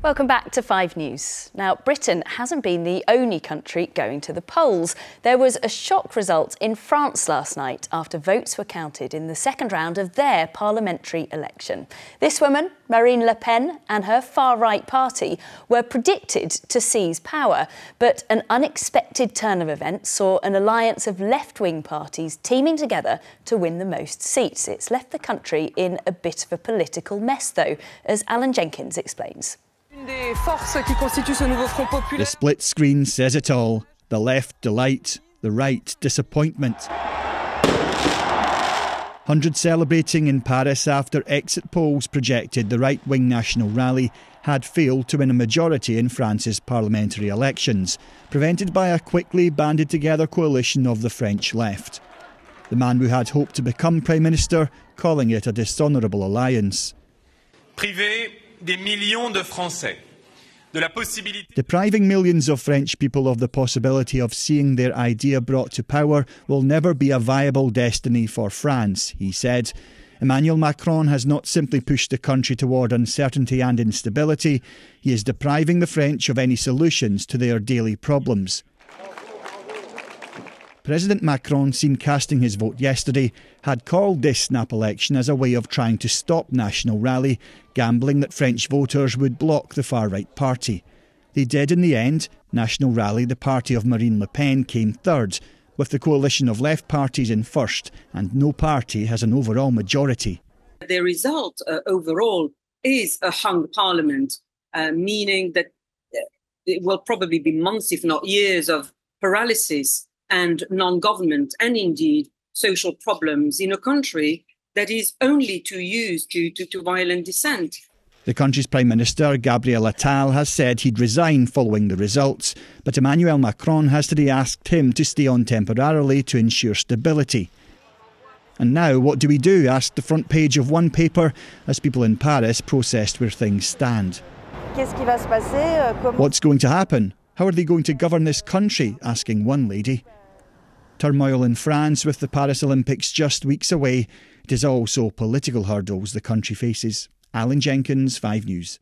Welcome back to 5 News. Now, Britain hasn't been the only country going to the polls. There was a shock result in France last night after votes were counted in the second round of their parliamentary election. This woman, Marine Le Pen, and her far-right party were predicted to seize power, but an unexpected turn of events saw an alliance of left-wing parties teaming together to win the most seats. It's left the country in a bit of a political mess, though, as Alan Jenkins explains. The split screen says it all. The left delight, the right disappointment. Hundreds celebrating in Paris after exit polls projected the right-wing National Rally had failed to win a majority in France's parliamentary elections, prevented by a quickly banded together coalition of the French left. The man who had hoped to become Prime Minister calling it a dishonourable alliance. Depriving millions of French people of the possibility of seeing their idea brought to power will never be a viable destiny for France, he said. Emmanuel Macron has not simply pushed the country toward uncertainty and instability, he is depriving the French of any solutions to their daily problems. President Macron, seen casting his vote yesterday, had called this snap election as a way of trying to stop National Rally, gambling that French voters would block the far-right party. They did in the end. National Rally, the party of Marine Le Pen, came third, with the coalition of left parties in first, and no party has an overall majority. The result overall is a hung parliament, meaning that it will probably be months, if not years, of paralysis and non-government and indeed social problems in a country that is only too used to violent dissent. The country's Prime Minister, Gabriel Attal, has said he'd resign following the results, but Emmanuel Macron has today asked him to stay on temporarily to ensure stability. And now, what do we do? Asked the front page of one paper as people in Paris processed where things stand. What's going to happen? How are they going to govern this country? Asking one lady. Turmoil in France with the Paris Olympics just weeks away. It is also political hurdles the country faces. Alan Jenkins, 5 News.